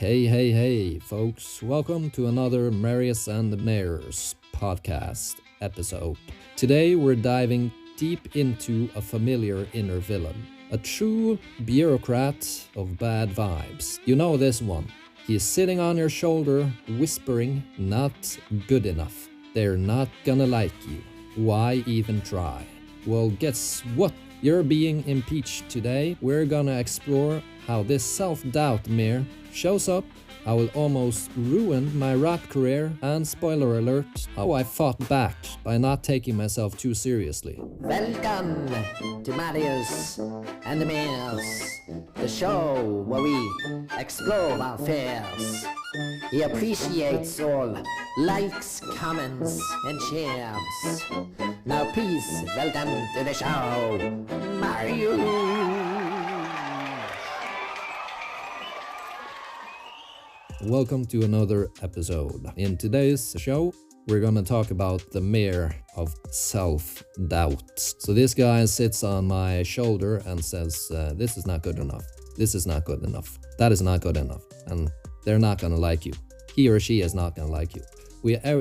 Hey, folks. Welcome to another Marius and Marius podcast episode. Today we're diving deep into a familiar inner villain, a true bureaucrat of bad vibes. You know this one. He's sitting on your shoulder, whispering, not good enough. They're not gonna like you. Why even try? Well, guess what? You're being impeached today. We're gonna explore how this self-doubt mirror shows up, how it almost ruined my rap career, and spoiler alert, how I fought back by not taking myself too seriously. Welcome to Marius and Marius, the show where we explore our fears. He appreciates all likes, comments, and shares. Now please welcome to the show, Marius. Welcome to another episode. In today's show, we're gonna talk about the Mare of Self-Doubt. So this guy sits on my shoulder and says, this is not good enough. This is not good enough. That is not good enough. And they're not gonna like you. He or she is not gonna like you.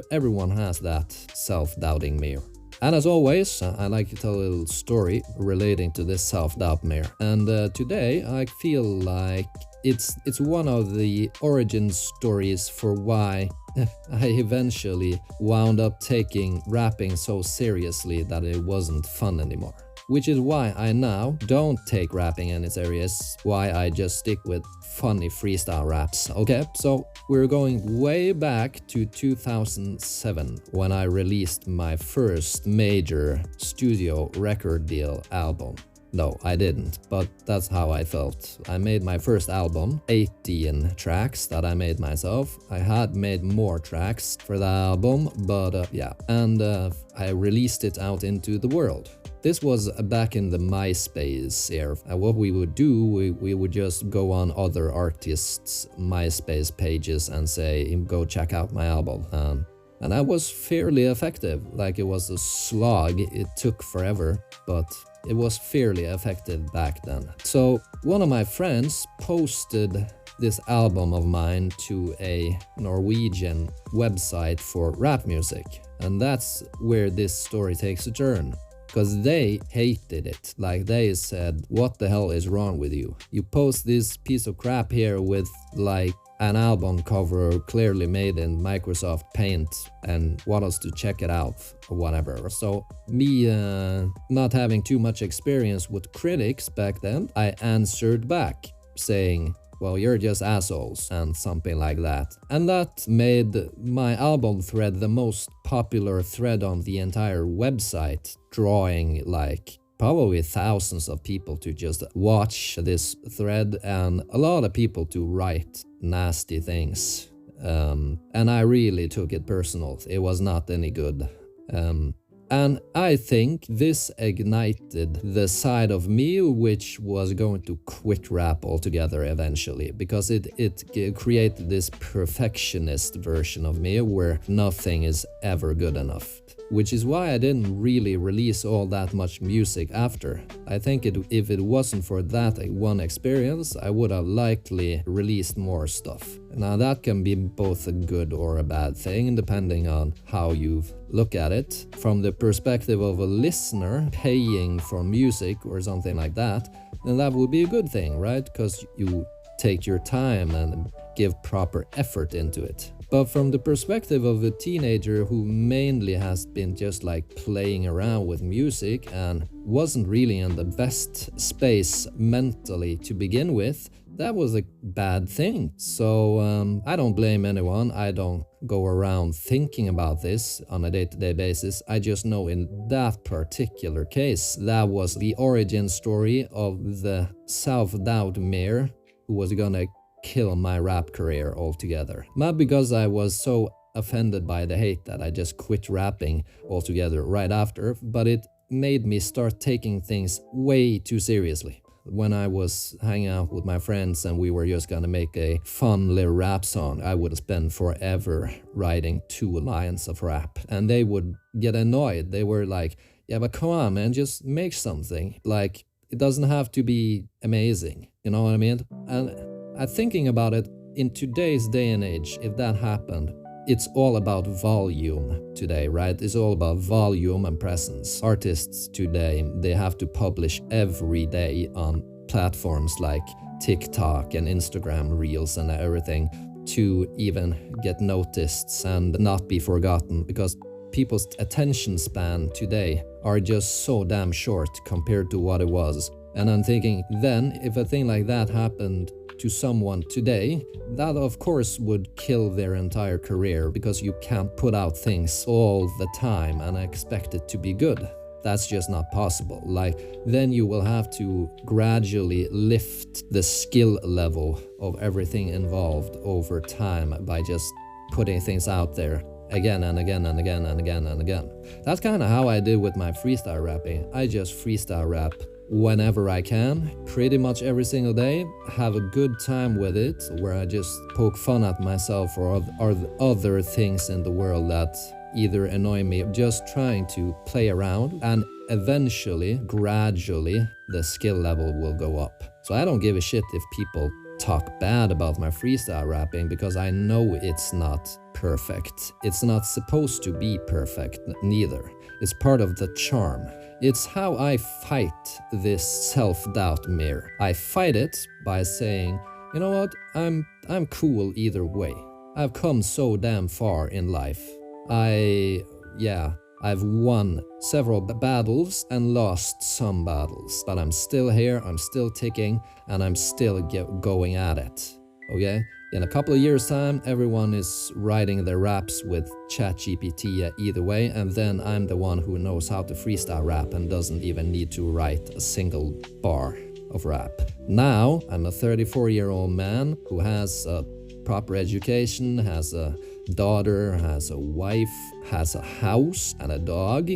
Everyone has that self-doubting mirror. And as always, I like to tell a little story relating to this self-doubt mirror. And today I feel like it's one of the origin stories for why I eventually wound up taking rapping so seriously that it wasn't fun anymore. Which is why I now don't take rapping any serious, why I just stick with funny freestyle raps. Okay, so we're going way back to 2007 when I released my first major studio record deal album. No, I didn't, but that's how I felt. I made my first album, 18 tracks that I made myself. I had made more tracks for the album, but I released it out into the world. This was back in the MySpace era. What we would do, we would just go on other artists' MySpace pages and say, go check out my album. And that was fairly effective. Like, it was a slog, it took forever, but it was fairly effective back then. So one of my friends posted this album of mine to a Norwegian website for rap music. And that's where this story takes a turn. Because they hated it. Like, they said, what the hell is wrong with you? You post this piece of crap here with like an album cover clearly made in Microsoft Paint and want us to check it out or whatever. So me not having too much experience with critics back then, I answered back saying, well, you're just assholes and something like that. And that made my album thread the most popular thread on the entire website, drawing like probably thousands of people to just watch this thread and a lot of people to write nasty things. And I really took it personal. It was not any good. And I think this ignited the side of me which was going to quit rap altogether eventually, because it created this perfectionist version of me where nothing is ever good enough. Which is why I didn't really release all that much music after. I think if it wasn't for that one experience, I would have likely released more stuff. Now that can be both a good or a bad thing, depending on how you look at it. From the perspective of a listener paying for music or something like that, then that would be a good thing, right? Because you take your time and give proper effort into it. But from the perspective of a teenager who mainly has been just like playing around with music and wasn't really in the best space mentally to begin with, that was a bad thing. So I don't blame anyone. I don't go around thinking about this on a day-to-day basis. I just know in that particular case, that was the origin story of the self-doubt mirror who was gonna kill my rap career altogether. Not because I was so offended by the hate that I just quit rapping altogether right after, but it made me start taking things way too seriously. When I was hanging out with my friends and we were just gonna make a fun little rap song, I would spend forever writing 2 lines of rap. And they would get annoyed. They were like, yeah, but come on, man, just make something. Like, it doesn't have to be amazing, you know what I mean? And thinking about it, in today's day and age, if that happened, it's all about volume today, right? It's all about volume and presence. Artists today, they have to publish every day on platforms like TikTok and Instagram Reels and everything to even get noticed and not be forgotten, because people's attention span today are just so damn short compared to what it was. And I'm thinking, then if a thing like that happened to someone today, that of course would kill their entire career, because you can't put out things all the time and expect it to be good. That's just not possible. Like, then you will have to gradually lift the skill level of everything involved over time by just putting things out there again and again and again and again and again. That's kind of how I did with my freestyle rapping. I just freestyle rap whenever I can, pretty much every single day, have a good time with it, where I just poke fun at myself or other things in the world that either annoy me, just trying to play around, and eventually, gradually, the skill level will go up. So I don't give a shit if people talk bad about my freestyle rapping, because I know it's not perfect. It's not supposed to be perfect neither. It's part of the charm. It's how I fight this self-doubt mirror. I fight it by saying, you know what, I'm cool either way. I've come so damn far in life. I've won several battles and lost some battles, but I'm still here, I'm still ticking, and I'm still going at it, okay? In a couple of years' time, everyone is writing their raps with ChatGPT either way, and then I'm the one who knows how to freestyle rap and doesn't even need to write a single bar of rap. Now, I'm a 34-year-old man who has a proper education, has a daughter, has a wife, has a house and a dog.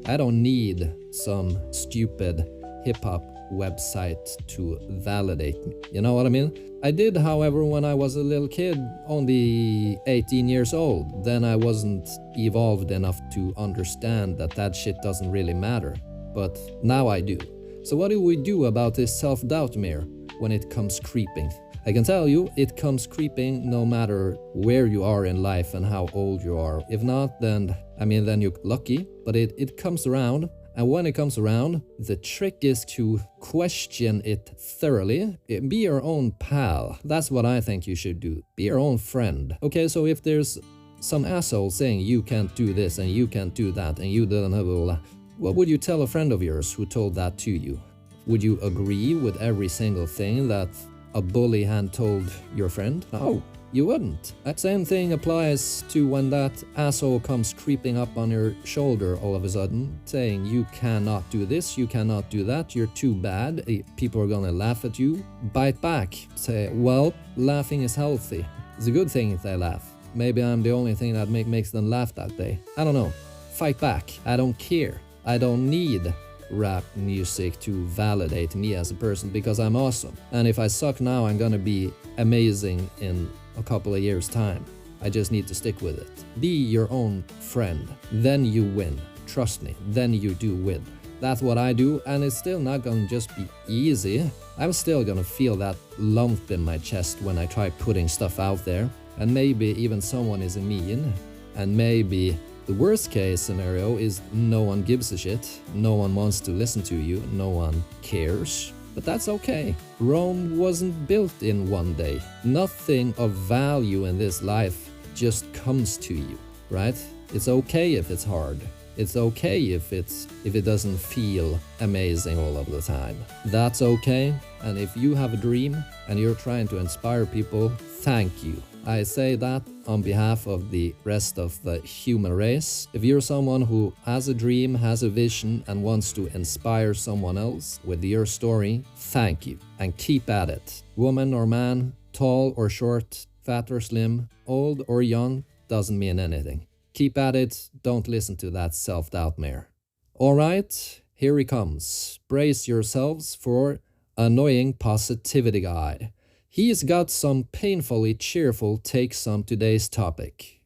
I don't need some stupid hip-hop website to validate me. You know what I mean? I did, however, when I was a little kid, only 18 years old. Then I wasn't evolved enough to understand that shit doesn't really matter. But now I do. So what do we do about this self-doubt mirror when it comes creeping? I can tell you, it comes creeping no matter where you are in life and how old you are. If not, then you're lucky, but it comes around. And when it comes around, the trick is to question it thoroughly. Be your own pal. That's what I think you should do. Be your own friend. Okay, so if there's some asshole saying you can't do this and you can't do that and you don't know, what would you tell a friend of yours who told that to you? Would you agree with every single thing that a bully had told your friend? No, you wouldn't. That same thing applies to when that asshole comes creeping up on your shoulder all of a sudden, saying you cannot do this, you cannot do that, you're too bad, people are gonna laugh at you. Bite back. Say, well, laughing is healthy. It's a good thing if they laugh. Maybe I'm the only thing that makes them laugh that day. I don't know. Fight back. I don't care. I don't need rap music to validate me as a person, because I'm awesome. And if I suck now, I'm gonna be amazing in a couple of years' time. I just need to stick with it. Be your own friend. Then you win. Trust me, then you do win. That's what I do, and it's still not gonna just be easy. I'm still gonna feel that lump in my chest when I try putting stuff out there, and maybe even someone is mean, and maybe the worst case scenario is no one gives a shit, no one wants to listen to you, no one cares. But that's okay. Rome wasn't built in one day. Nothing of value in this life just comes to you, right? It's okay if it's hard. It's okay if it doesn't feel amazing all of the time. That's okay. And if you have a dream and you're trying to inspire people, thank you. I say that on behalf of the rest of the human race. If you're someone who has a dream, has a vision, and wants to inspire someone else with your story, thank you, and keep at it. Woman or man, tall or short, fat or slim, old or young, doesn't mean anything. Keep at it, don't listen to that self-doubt mare. Alright, here he comes. Brace yourselves for Annoying Positivity Guy. He's got some painfully cheerful takes on today's topic.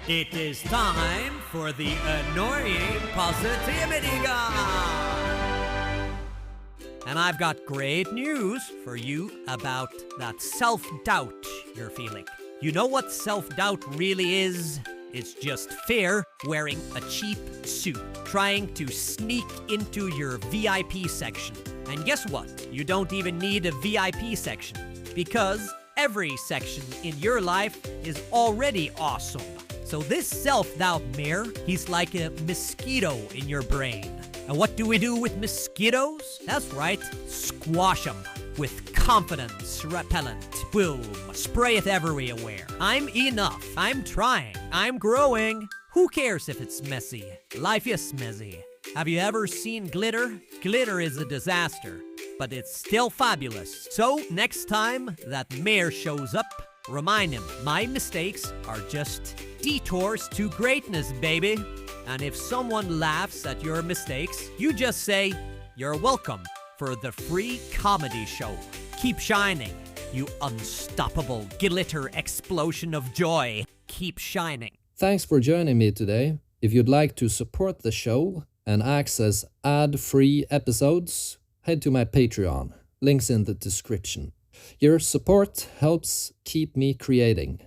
It is time for the Annoying Positivity Guy. And I've got great news for you about that self-doubt you're feeling. You know what self-doubt really is? It's just fear wearing a cheap suit, trying to sneak into your VIP section. And guess what? You don't even need a VIP section, because every section in your life is already awesome. So this self-doubt mirror, he's like a mosquito in your brain. And what do we do with mosquitoes? That's right, squash them with confidence repellent. Boom, spray it everywhere. I'm enough, I'm trying, I'm growing. Who cares if it's messy? Life is messy. Have you ever seen glitter? Glitter is a disaster, but it's still fabulous. So next time that mayor shows up, remind him, my mistakes are just detours to greatness, baby. And if someone laughs at your mistakes, you just say, you're welcome for the free comedy show. Keep shining, you unstoppable glitter explosion of joy. Keep shining. Thanks for joining me today. If you'd like to support the show and access ad-free episodes, head to my Patreon. Links in the description. Your support helps keep me creating.